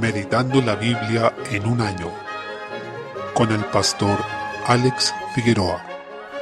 Meditando la Biblia en un año, con el pastor Alex Figueroa.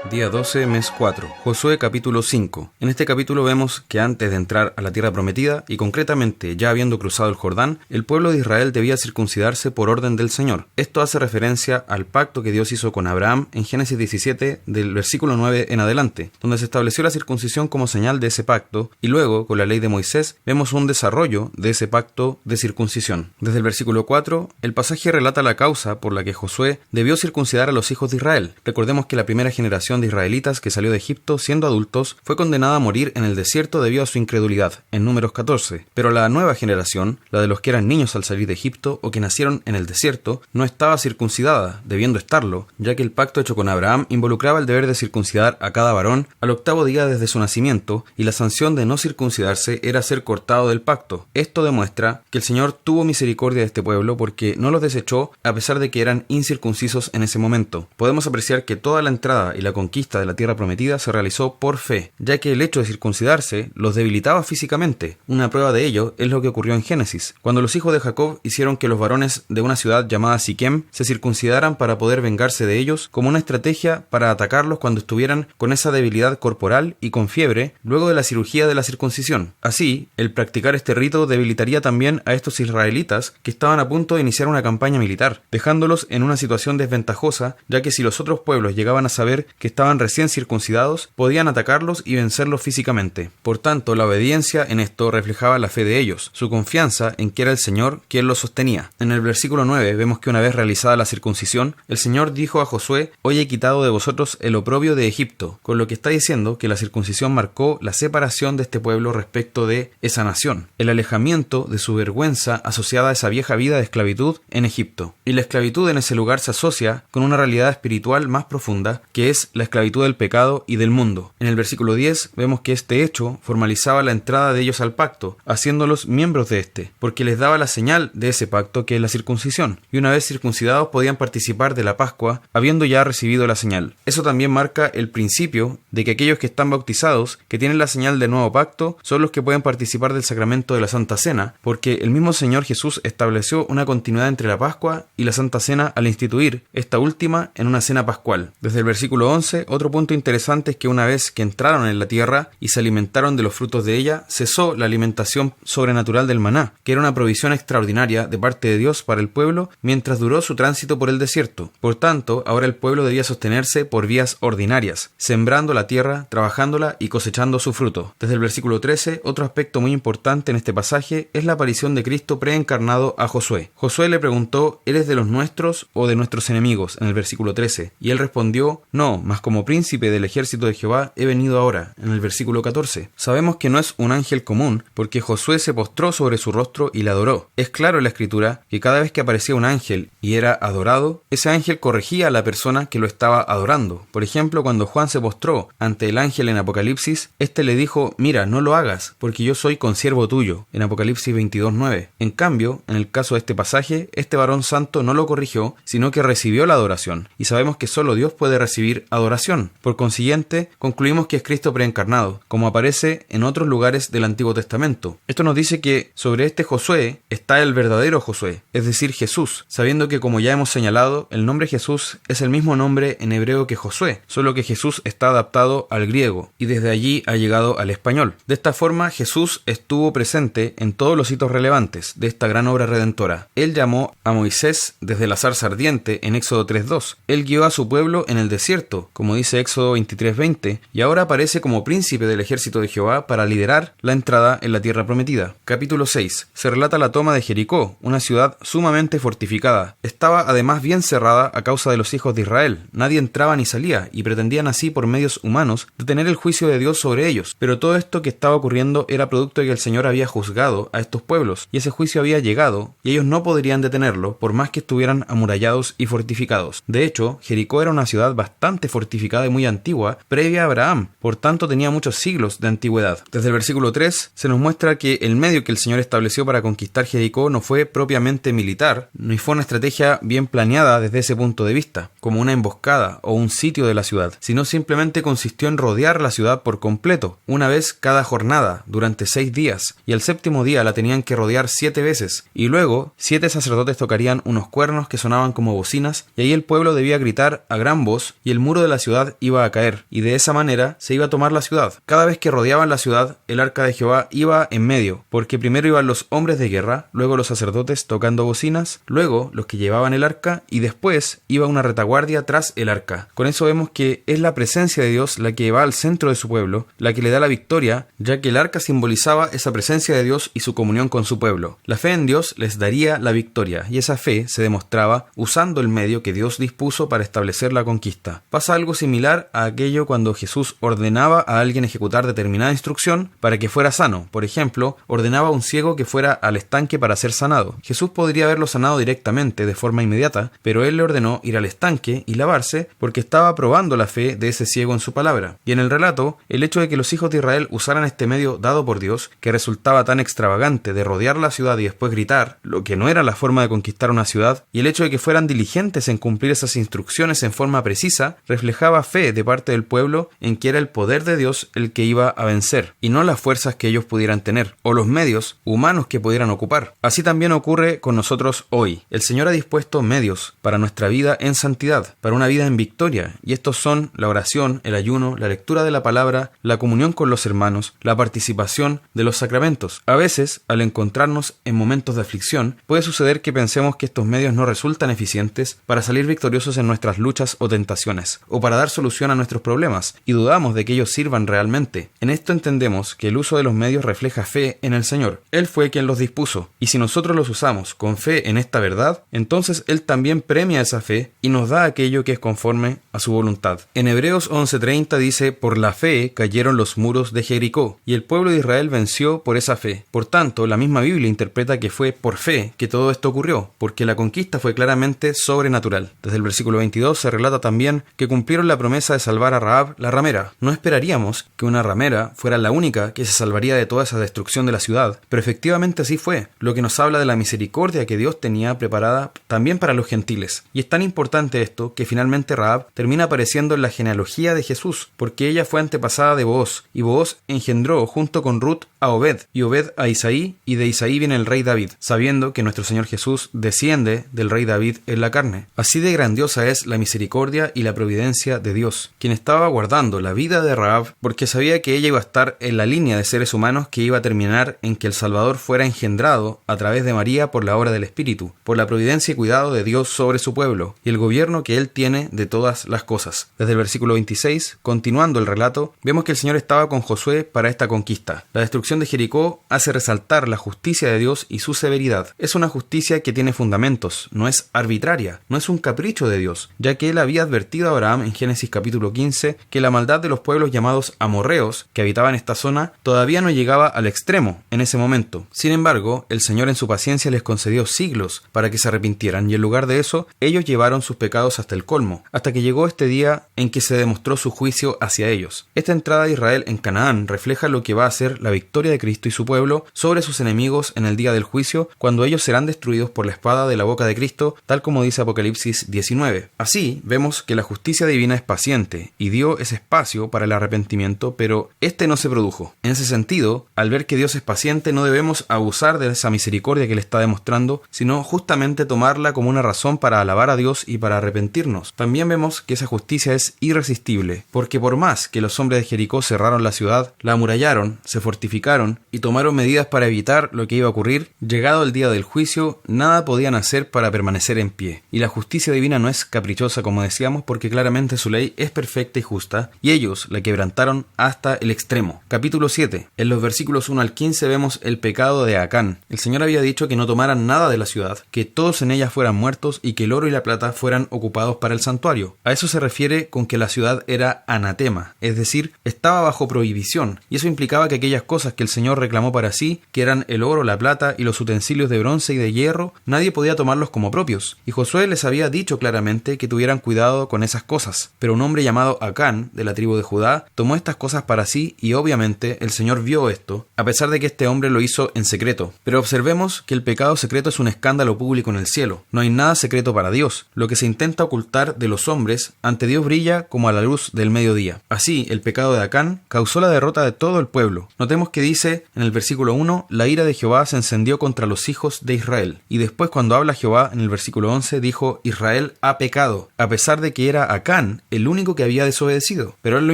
Día 12, mes 4, Josué capítulo 5. En este capítulo vemos que antes de entrar a la tierra prometida, y concretamente ya habiendo cruzado el Jordán, el pueblo de Israel debía circuncidarse por orden del Señor. Esto hace referencia al pacto que Dios hizo con Abraham en Génesis 17, del versículo 9 en adelante, donde se estableció la circuncisión como señal de ese pacto, y luego, con la ley de Moisés, vemos un desarrollo de ese pacto de circuncisión. Desde el versículo 4, el pasaje relata la causa por la que Josué debió circuncidar a los hijos de Israel. Recordemos que la primera generación de israelitas que salió de Egipto siendo adultos fue condenada a morir en el desierto debido a su incredulidad, en Números 14, pero la nueva generación, la de los que eran niños al salir de Egipto o que nacieron en el desierto, no estaba circuncidada, debiendo estarlo, ya que el pacto hecho con Abraham involucraba el deber de circuncidar a cada varón al 8º día desde su nacimiento, y la sanción de no circuncidarse era ser cortado del pacto. Esto demuestra que el Señor tuvo misericordia de este pueblo porque no los desechó a pesar de que eran incircuncisos en ese momento. Podemos apreciar que toda la entrada y la conquista de la tierra prometida se realizó por fe, ya que el hecho de circuncidarse los debilitaba físicamente. Una prueba de ello es lo que ocurrió en Génesis, cuando los hijos de Jacob hicieron que los varones de una ciudad llamada Siquem se circuncidaran para poder vengarse de ellos, como una estrategia para atacarlos cuando estuvieran con esa debilidad corporal y con fiebre luego de la cirugía de la circuncisión. Así, el practicar este rito debilitaría también a estos israelitas que estaban a punto de iniciar una campaña militar, dejándolos en una situación desventajosa, ya que si los otros pueblos llegaban a saber que estaban recién circuncidados, podían atacarlos y vencerlos físicamente. Por tanto, la obediencia en esto reflejaba la fe de ellos, su confianza en que era el Señor quien los sostenía. En el versículo 9 vemos que una vez realizada la circuncisión, el Señor dijo a Josué: «Hoy he quitado de vosotros el oprobio de Egipto», con lo que está diciendo que la circuncisión marcó la separación de este pueblo respecto de esa nación, el alejamiento de su vergüenza asociada a esa vieja vida de esclavitud en Egipto. Y la esclavitud en ese lugar se asocia con una realidad espiritual más profunda, que es la esclavitud del pecado y del mundo. En el versículo 10 vemos que este hecho formalizaba la entrada de ellos al pacto, haciéndolos miembros de este, porque les daba la señal de ese pacto que es la circuncisión, y una vez circuncidados podían participar de la Pascua, habiendo ya recibido la señal. Eso también marca el principio de que aquellos que están bautizados, que tienen la señal del nuevo pacto, son los que pueden participar del sacramento de la Santa Cena, porque el mismo Señor Jesús estableció una continuidad entre la Pascua y la Santa Cena al instituir esta última en una cena pascual. Desde el versículo 11, otro punto interesante es que una vez que entraron en la tierra y se alimentaron de los frutos de ella, cesó la alimentación sobrenatural del maná, que era una provisión extraordinaria de parte de Dios para el pueblo mientras duró su tránsito por el desierto. Por tanto, ahora el pueblo debía sostenerse por vías ordinarias, sembrando la tierra, trabajándola y cosechando su fruto. Desde el versículo 13, otro aspecto muy importante en este pasaje es la aparición de Cristo preencarnado a Josué. Josué le preguntó: ¿eres de los nuestros o de nuestros enemigos? En el versículo 13. Y él respondió: no, mas como príncipe del ejército de Jehová he venido ahora, en el versículo 14. Sabemos que no es un ángel común, porque Josué se postró sobre su rostro y le adoró. Es claro en la escritura que cada vez que aparecía un ángel y era adorado, ese ángel corregía a la persona que lo estaba adorando. Por ejemplo, cuando Juan se postró ante el ángel en Apocalipsis, éste le dijo: mira, no lo hagas, porque yo soy consiervo tuyo, en Apocalipsis 22:9. En cambio, en el caso de este pasaje, este varón santo no lo corrigió, sino que recibió la adoración, y sabemos que solo Dios puede recibir adoración. Por consiguiente, concluimos que es Cristo preencarnado, como aparece en otros lugares del Antiguo Testamento. Esto nos dice que sobre este Josué está el verdadero Josué, es decir, Jesús, sabiendo que, como ya hemos señalado, el nombre Jesús es el mismo nombre en hebreo que Josué, solo que Jesús está adaptado al griego, y desde allí ha llegado al español. De esta forma, Jesús estuvo presente en todos los hitos relevantes de esta gran obra redentora. Él llamó a Moisés desde la zarza ardiente en Éxodo 3:2. Él guió a su pueblo en el desierto, como dice Éxodo 23:20, y ahora aparece como príncipe del ejército de Jehová para liderar la entrada en la tierra prometida. Capítulo 6. Se relata la toma de Jericó, una ciudad sumamente fortificada. Estaba además bien cerrada a causa de los hijos de Israel. Nadie entraba ni salía, y pretendían así por medios humanos detener el juicio de Dios sobre ellos. Pero todo esto que estaba ocurriendo era producto de que el Señor había juzgado a estos pueblos, y ese juicio había llegado, y ellos no podrían detenerlo por más que estuvieran amurallados y fortificados. De hecho, Jericó era una ciudad bastante fortificada fortificada y muy antigua, previa a Abraham, por tanto tenía muchos siglos de antigüedad. Desde el versículo 3 se nos muestra que el medio que el Señor estableció para conquistar Jericó no fue propiamente militar, ni fue una estrategia bien planeada desde ese punto de vista, como una emboscada o un sitio de la ciudad, sino simplemente consistió en rodear la ciudad por completo, una vez cada jornada, durante 6 días, y el séptimo día la tenían que rodear 7 veces, y luego 7 sacerdotes tocarían unos cuernos que sonaban como bocinas, y ahí el pueblo debía gritar a gran voz, y el muro de la ciudad iba a caer, y de esa manera se iba a tomar la ciudad. Cada vez que rodeaban la ciudad, el arca de Jehová iba en medio, porque primero iban los hombres de guerra, luego los sacerdotes tocando bocinas, luego los que llevaban el arca, y después iba una retaguardia tras el arca. Con eso vemos que es la presencia de Dios la que va al centro de su pueblo, la que le da la victoria, ya que el arca simbolizaba esa presencia de Dios y su comunión con su pueblo. La fe en Dios les daría la victoria, y esa fe se demostraba usando el medio que Dios dispuso para establecer la conquista. Pasa algo similar a aquello cuando Jesús ordenaba a alguien ejecutar determinada instrucción para que fuera sano. Por ejemplo, ordenaba a un ciego que fuera al estanque para ser sanado. Jesús podría haberlo sanado directamente, de forma inmediata, pero él le ordenó ir al estanque y lavarse porque estaba probando la fe de ese ciego en su palabra. Y en el relato, el hecho de que los hijos de Israel usaran este medio dado por Dios, que resultaba tan extravagante de rodear la ciudad y después gritar, lo que no era la forma de conquistar una ciudad, y el hecho de que fueran diligentes en cumplir esas instrucciones en forma precisa, reflejaba fe de parte del pueblo en que era el poder de Dios el que iba a vencer, y no las fuerzas que ellos pudieran tener, o los medios humanos que pudieran ocupar. Así también ocurre con nosotros hoy. El Señor ha dispuesto medios para nuestra vida en santidad, para una vida en victoria, y estos son la oración, el ayuno, la lectura de la palabra, la comunión con los hermanos, la participación de los sacramentos. A veces, al encontrarnos en momentos de aflicción, puede suceder que pensemos que estos medios no resultan eficientes para salir victoriosos en nuestras luchas o tentaciones, o para dar solución a nuestros problemas, y dudamos de que ellos sirvan realmente. En esto entendemos que el uso de los medios refleja fe en el Señor. Él fue quien los dispuso, y si nosotros los usamos con fe en esta verdad, entonces Él también premia esa fe y nos da aquello que es conforme a su voluntad. En Hebreos 11:30 dice: por la fe cayeron los muros de Jericó, y el pueblo de Israel venció por esa fe. Por tanto, la misma Biblia interpreta que fue por fe que todo esto ocurrió, porque la conquista fue claramente sobrenatural. Desde el versículo 22 se relata también que cumplieron la promesa de salvar a Rahab, la ramera. No esperaríamos que una ramera fuera la única que se salvaría de toda esa destrucción de la ciudad, pero efectivamente así fue, lo que nos habla de la misericordia que Dios tenía preparada también para los gentiles. Y es tan importante esto que finalmente Rahab termina apareciendo en la genealogía de Jesús, porque ella fue antepasada de Booz, y Booz engendró junto con Ruth a Obed, y Obed a Isaí, y de Isaí viene el rey David, sabiendo que nuestro Señor Jesús desciende del rey David en la carne. Así de grandiosa es la misericordia y la providencia de Dios, quien estaba guardando la vida de Rahab porque sabía que ella iba a estar en la línea de seres humanos que iba a terminar en que el Salvador fuera engendrado a través de María por la obra del Espíritu, por la providencia y cuidado de Dios sobre su pueblo, y el gobierno que Él tiene de todas las cosas. Desde el versículo 26, continuando el relato, vemos que el Señor estaba con Josué para esta conquista. La destrucción de Jericó hace resaltar la justicia de Dios y su severidad. Es una justicia que tiene fundamentos, no es arbitraria, no es un capricho de Dios, ya que Él había advertido a Abraham en Génesis capítulo 15 que la maldad de los pueblos llamados amorreos que habitaban esta zona todavía no llegaba al extremo en ese momento. Sin embargo, el Señor en su paciencia les concedió siglos para que se arrepintieran, y en lugar de eso, ellos llevaron sus pecados hasta el colmo, hasta que llegó este día en que se demostró su juicio hacia ellos. Esta entrada de Israel en Canaán refleja lo que va a ser la victoria de Cristo y su pueblo sobre sus enemigos en el día del juicio, cuando ellos serán destruidos por la espada de la boca de Cristo, tal como dice Apocalipsis 19. Así, vemos que la justicia divina es paciente y dio ese espacio para el arrepentimiento, pero este no se produjo. En ese sentido, al ver que Dios es paciente, no debemos abusar de esa misericordia que le está demostrando, sino justamente tomarla como una razón para alabar a Dios y para arrepentirnos. También vemos que esa justicia es irresistible, porque por más que los hombres de Jericó cerraron la ciudad, la amurallaron, se fortificaron y tomaron medidas para evitar lo que iba a ocurrir, llegado el día del juicio, nada podían hacer para permanecer en pie. Y la justicia divina no es caprichosa, como decíamos, porque claramente su ley es perfecta y justa, y ellos la quebrantaron hasta el extremo. Capítulo 7. En los versículos 1 al 15 vemos el pecado de Acán. El Señor había dicho que no tomaran nada de la ciudad, que todos en ella fueran muertos y que el oro y la plata fueran ocupados para el santuario. A eso se refiere con que la ciudad era anatema, es decir, estaba bajo prohibición, y eso implicaba que aquellas cosas que el Señor reclamó para sí, que eran el oro, la plata y los utensilios de bronce y de hierro, nadie podía tomarlos como propios, y Josué les había dicho claramente que tuvieran cuidado con esas cosas. Pero un hombre llamado Acán, de la tribu de Judá, tomó estas cosas para sí, y obviamente el Señor vio esto, a pesar de que este hombre lo hizo en secreto. Pero observemos que el pecado secreto es un escándalo público en el cielo. No hay nada secreto para Dios. Lo que se intenta ocultar de los hombres, ante Dios brilla como a la luz del mediodía. Así, el pecado de Acán causó la derrota de todo el pueblo. Notemos que dice en el versículo 1, la ira de Jehová se encendió contra los hijos de Israel. Y después, cuando habla Jehová en el versículo 11, dijo, Israel ha pecado, a pesar de que era Acán el único que había desobedecido. Pero él lo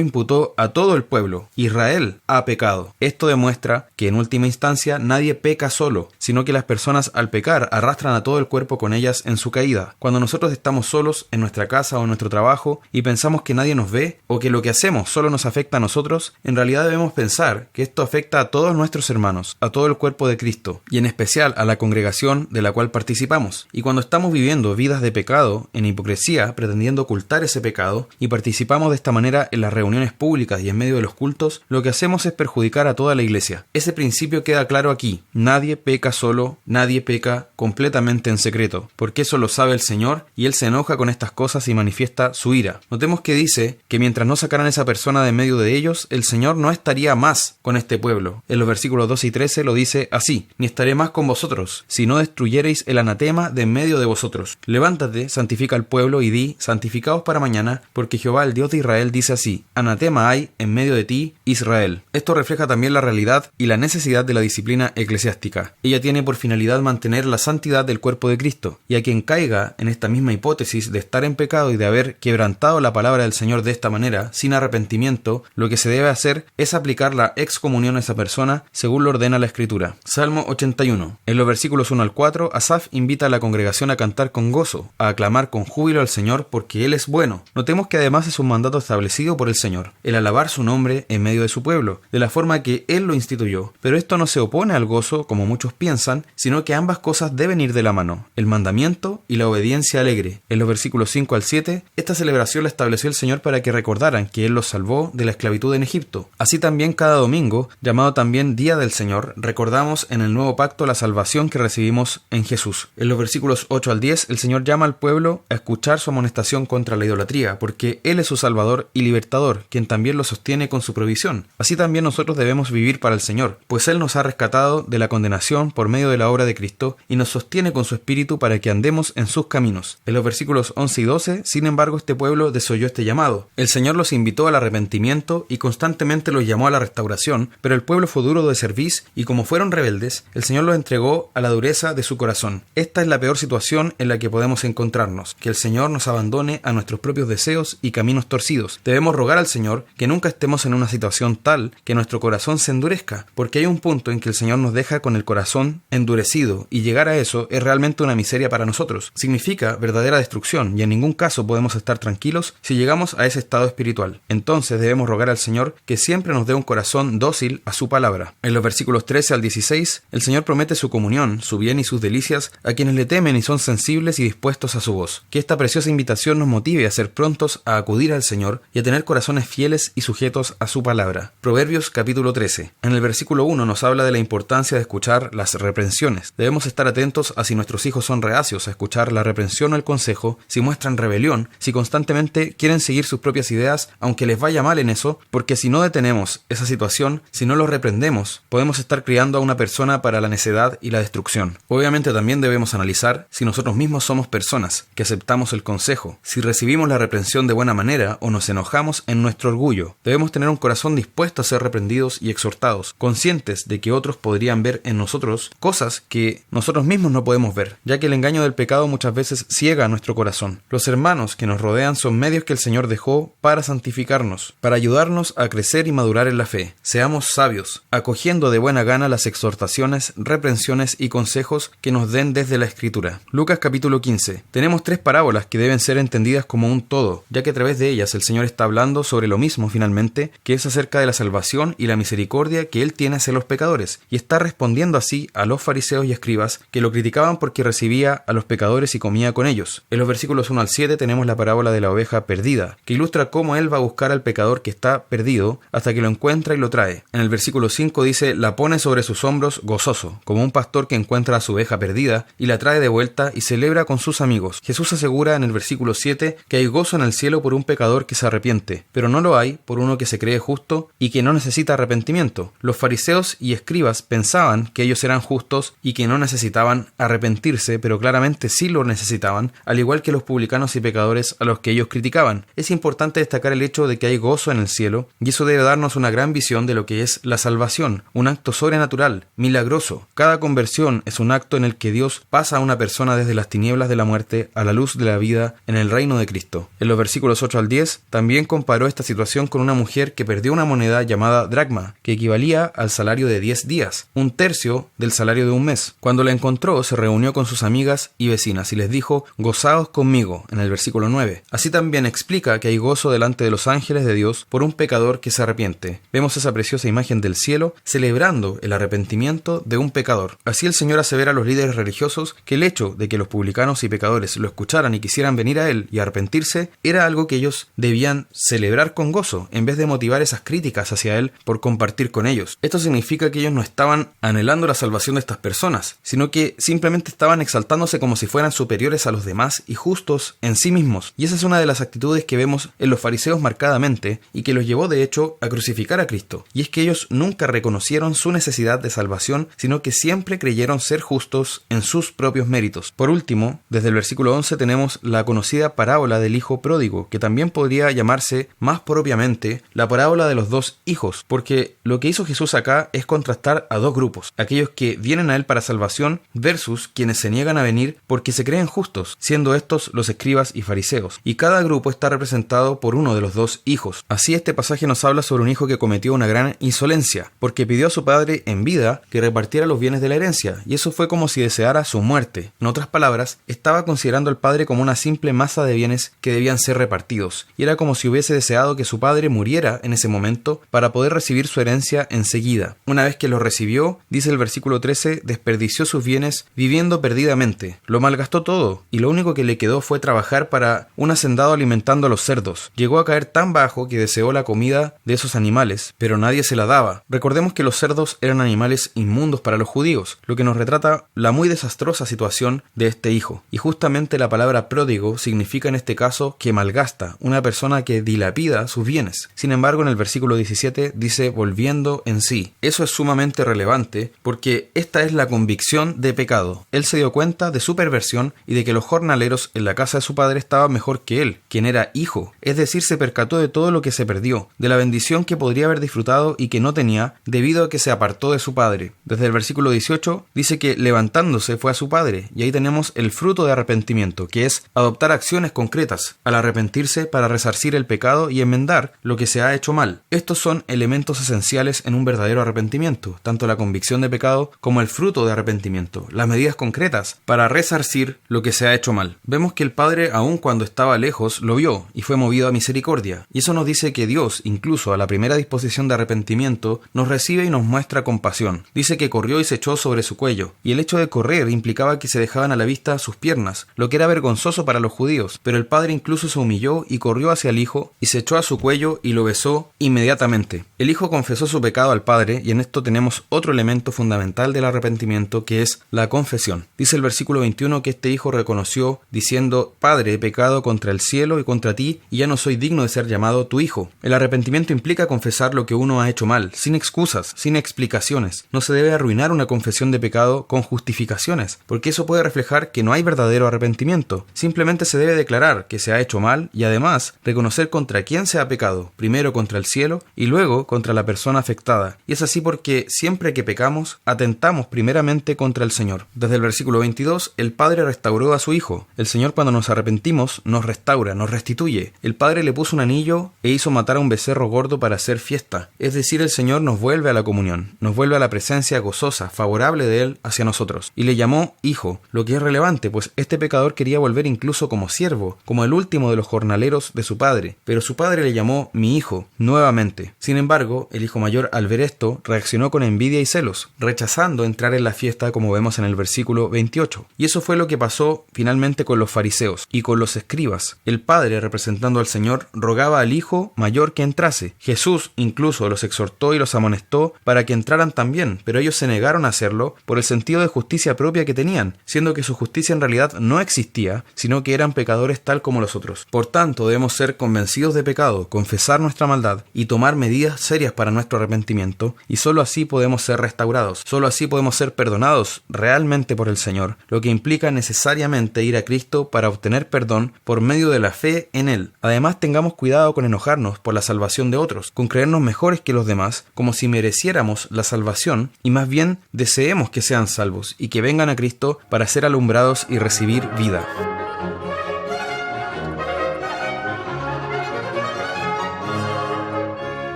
imputó a todo el pueblo. Israel ha pecado. Esto demuestra que en última instancia nadie peca solo, sino que las personas al pecar arrastran a todo el cuerpo con ellas en su caída. Cuando nosotros estamos solos en nuestra casa o en nuestro trabajo y pensamos que nadie nos ve o que lo que hacemos solo nos afecta a nosotros, en realidad debemos pensar que esto afecta a todos nuestros hermanos, a todo el cuerpo de Cristo y en especial a la congregación de la cual participamos. Y cuando estamos viviendo vidas de pecado, en hipocresía, pretendiendo ocultar ese pecado y participamos de esta manera en las reuniones públicas y en medio de los cultos, lo que hacemos es perjudicar a toda la iglesia. Ese principio queda claro aquí. Nadie peca solo, nadie peca completamente en secreto, porque eso lo sabe el Señor y Él se enoja con estas cosas y manifiesta su ira. Notemos que dice que mientras no sacaran a esa persona de medio de ellos, el Señor no estaría más con este pueblo. En los versículos 2 y 13 lo dice así, ni estaré más con vosotros, si no destruyereis el anatema de en medio de vosotros. Levántate, santifica al pueblo y di, santificaos para mañana, porque Jehová el Dios de Israel dice así, anatema hay en medio de ti, Israel. Esto refleja también la realidad y la necesidad de la disciplina eclesiástica. Ella tiene por finalidad mantener la santidad del cuerpo de Cristo, y a quien caiga en esta misma hipótesis de estar en pecado y de haber quebrantado la palabra del Señor de esta manera, sin arrepentimiento, lo que se debe hacer es aplicar la excomunión a esa persona según lo ordena la Escritura. Salmo 81. En los versículos 1 al 4, Asaf invita a la congregación a cantar con gozo, a aclamar con júbilo al Señor porque Él es bueno. Notemos que además es un mandato establecido por el Señor, el alabar su nombre en medio de su pueblo, de la forma que Él lo instituyó. Pero esto no se opone al gozo, como muchos piensan, sino que ambas cosas deben ir de la mano, el mandamiento y la obediencia alegre. En los versículos 5 al 7, esta celebración la estableció el Señor para que recordaran que Él los salvó de la esclavitud en Egipto. Así también cada domingo, llamado también Día del Señor, recordamos en el nuevo pacto la salvación que recibimos en Jesús. En los versículos 8 al 10, el Señor llama al pueblo a escuchar su amonestación contra la idolatría, porque Él es su Salvador y Libertador, quien también lo sostiene con su provisión. Así también nosotros debemos vivir para el Señor, pues Él nos ha rescatado de la condenación por medio de la obra de Cristo y nos sostiene con su Espíritu para que andemos en sus caminos. En los versículos 11 y 12, sin embargo, este pueblo desoyó este llamado. El Señor los invitó al arrepentimiento y constantemente los llamó a la restauración, pero el pueblo fue duro de cerviz y como fueron rebeldes, el Señor los entregó a la dureza de su corazón. Esta es la peor situación en la que podemos encontrarnos, que el Señor nos abandone a nuestros propios deseos y caminos torcidos. Debemos rogar al Señor que nunca estemos en una situación tal que nuestro corazón se endurezca, porque hay un punto en que el Señor nos deja con el corazón endurecido y llegar a eso es realmente una miseria para nosotros. Significa verdadera destrucción y en ningún caso podemos estar tranquilos si llegamos a ese estado espiritual. Entonces debemos rogar al Señor que siempre nos dé un corazón dócil a su palabra. En los versículos 13 al 16, el Señor promete su comunión, su bien y sus delicias a quienes le temen y son sensibles y dispuestos a su voz. Que esta preciosa invitación nos motive a ser prontos a acudir al Señor y a tener corazones fieles y sujetos a su palabra. Proverbios capítulo 13. En el versículo 1 nos habla de la importancia de escuchar las reprensiones. Debemos estar atentos a si nuestros hijos son reacios a escuchar la reprensión o el consejo, si muestran rebelión, si constantemente quieren seguir sus propias ideas, aunque les vaya mal en eso, porque si no detenemos esa situación, si no los reprendemos, podemos estar criando a una persona para la necedad y la destrucción. Obviamente también debemos analizar si nosotros mismos somos personas que aceptamos el consejo, si recibimos la reprensión de buena manera o nos enojamos en nuestro orgullo. Debemos tener un corazón dispuesto a ser reprendidos y exhortados, conscientes de que otros podrían ver en nosotros cosas que nosotros mismos no podemos ver, ya que el engaño del pecado muchas veces ciega nuestro corazón. Los hermanos que nos rodean son medios que el Señor dejó para santificarnos, para ayudarnos a crecer y madurar en la fe. Seamos sabios, acogiendo de buena gana las exhortaciones, reprensiones y consejos que nos den desde la Escritura. Lucas capítulo 15. Tenemos 3 parábolas que deben ser entendidas como un todo, ya que a través de ellas el Señor está hablando sobre lo mismo finalmente, que es acerca de la salvación y la misericordia que Él tiene hacia los pecadores, y está respondiendo así a los fariseos y escribas que lo criticaban porque recibía a los pecadores y comía con ellos. En los versículos 1 al 7 tenemos la parábola de la oveja perdida, que ilustra cómo Él va a buscar al pecador que está perdido hasta que lo encuentra y lo trae. En el versículo versículo 5 dice: la pone sobre sus hombros gozoso, como un pastor que encuentra a su oveja perdida y la trae de vuelta y celebra con sus amigos. Jesús asegura en el versículo 7 que hay gozo en el cielo por un pecador que se arrepiente, pero no lo hay por uno que se cree justo y que no necesita arrepentimiento. Los fariseos y escribas pensaban que ellos eran justos y que no necesitaban arrepentirse, pero claramente sí lo necesitaban, al igual que los publicanos y pecadores a los que ellos criticaban. Es importante destacar el hecho de que hay gozo en el cielo, y eso debe darnos una gran visión de lo que es la salvación, un acto sobrenatural, milagroso. Cada conversión es un acto en el que Dios pasa a una persona desde las tinieblas de la muerte a la luz de la vida en el reino de Cristo. En los versículos 8 al 10 también comparó esta situación con una mujer que perdió una moneda llamada dracma, que equivalía al salario de 10 días, un tercio del salario de un mes. Cuando la encontró, se reunió con sus amigas y vecinas y les dijo: gozaos conmigo, en el versículo 9. Así también explica que hay gozo delante de los ángeles de Dios por un pecador que se arrepiente. Vemos esa preciosa imagen del cielo celebrando el arrepentimiento de un pecador. Así el Señor asevera a los líderes religiosos que el hecho de que los publicanos y pecadores lo escucharan y quisieran venir a Él y arrepentirse era algo que ellos debían celebrar con gozo, en vez de motivar esas críticas hacia Él por compartir con ellos. Esto significa que ellos no estaban anhelando la salvación de estas personas, sino que simplemente estaban exaltándose como si fueran superiores a los demás y justos en sí mismos. Y esa es una de las actitudes que vemos en los fariseos marcadamente y que los llevó de hecho a crucificar a Cristo. Y es que ellos nunca reconocieron su necesidad de salvación, sino que siempre creyeron ser justos en sus propios méritos. Por último, desde el versículo 11 tenemos la conocida parábola del hijo pródigo, que también podría llamarse más propiamente la parábola de los dos hijos, porque lo que hizo Jesús acá es contrastar a dos grupos: aquellos que vienen a Él para salvación versus quienes se niegan a venir porque se creen justos, siendo estos los escribas y fariseos. Y cada grupo está representado por uno de los dos hijos. Así este pasaje nos habla sobre un hijo que cometió una gran insolencia, porque pidió a su padre en vida que repartiera los bienes de la herencia, y eso fue como si deseara su muerte. En otras palabras, estaba considerando al padre como una simple masa de bienes que debían ser repartidos, y era como si hubiese deseado que su padre muriera en ese momento para poder recibir su herencia enseguida. Una vez que lo recibió, dice el versículo 13, desperdició sus bienes viviendo perdidamente, lo malgastó todo, y lo único que le quedó fue trabajar para un hacendado alimentando a los cerdos. Llegó a caer tan bajo que deseó la comida de esos animales, pero nadie se la daba. Recordemos que los cerdos eran animales inmundos para los judíos, lo que nos retrata la muy desastrosa situación de este hijo. Y justamente la palabra pródigo significa en este caso que malgasta, una persona que dilapida sus bienes. Sin embargo, en el versículo 17 dice volviendo en sí. Eso es sumamente relevante porque esta es la convicción de pecado. Él se dio cuenta de su perversión y de que los jornaleros en la casa de su padre estaban mejor que él, quien era hijo. Es decir, se percató de todo lo que se perdió, de la bendición que podría haber disfrutado y que no tenía debido a que se apartó de su padre. Desde el versículo 18 dice que levantándose fue a su padre, y ahí tenemos el fruto de arrepentimiento, que es adoptar acciones concretas al arrepentirse para resarcir el pecado y enmendar lo que se ha hecho mal. Estos son elementos esenciales en un verdadero arrepentimiento, tanto la convicción de pecado como el fruto de arrepentimiento, las medidas concretas para resarcir lo que se ha hecho mal. Vemos que el padre, aun cuando estaba lejos, lo vio y fue movido a misericordia, y eso nos dice que Dios, incluso a la primera disposición de arrepentimiento, nos recibe y nos muestra compasión. Dice que corrió y se echó sobre su cuello, y el hecho de correr implicaba que se dejaban a la vista sus piernas, lo que era vergonzoso para los judíos, pero el padre incluso se humilló y corrió hacia el hijo y se echó a su cuello y lo besó inmediatamente. El hijo confesó su pecado al padre, y en esto tenemos otro elemento fundamental del arrepentimiento, que es la confesión. Dice el versículo 21 que este hijo reconoció diciendo: Padre, he pecado contra el cielo y contra ti, y ya no soy digno de ser llamado tu hijo. El arrepentimiento implica confesar lo que uno ha hecho mal, sin excusas, sin explicaciones. No se debe arruinar una confesión de pecado con justificaciones, porque eso puede reflejar que no hay verdadero arrepentimiento. Simplemente se debe declarar que se ha hecho mal y además reconocer contra quién se ha pecado, primero contra el cielo y luego contra la persona afectada. Y es así porque siempre que pecamos, atentamos primeramente contra el Señor. Desde el versículo 22, el Padre restauró a su Hijo. El Señor, cuando nos arrepentimos, nos restaura, nos restituye. El Padre le puso un anillo e hizo matar a un becerro gordo para hacer fiesta. Es decir, el Señor nos vuelve a la comunión, nos vuelve a la presencia gozosa, favorable de Él hacia nosotros. Y le llamó Hijo, lo que es relevante, pues este pecador quería volver incluso como siervo, como el último de los jornaleros de su padre. Pero su padre le llamó mi hijo, nuevamente. Sin embargo, el hijo mayor, al ver esto, reaccionó con envidia y celos, rechazando entrar en la fiesta, como vemos en el versículo 28. Y eso fue lo que pasó finalmente con los fariseos y con los escribas. El padre, representando al Señor, rogaba al hijo mayor que entrase. Jesús incluso los exhortó y los amonestó para que entraran también, pero ellos se negaron a hacerlo por el sentido de justicia propia que tenían, siendo que su justicia en realidad no existía, sino que eran pecadores tal como los otros. Por tanto, debemos ser convencidos de pecado, confesar nuestra maldad y tomar medidas serias para nuestro arrepentimiento, y solo así podemos ser restaurados, solo así podemos ser perdonados realmente por el Señor, lo que implica necesariamente ir a Cristo para obtener perdón por medio de la fe en Él. Además, tengamos cuidado con enojarnos por la salvación de otros, con creernos mejores que los demás, como si mereciéramos la salvación, y más bien deseemos que sean salvos y que vengan a Cristo para ser alumbrados y recibir vida.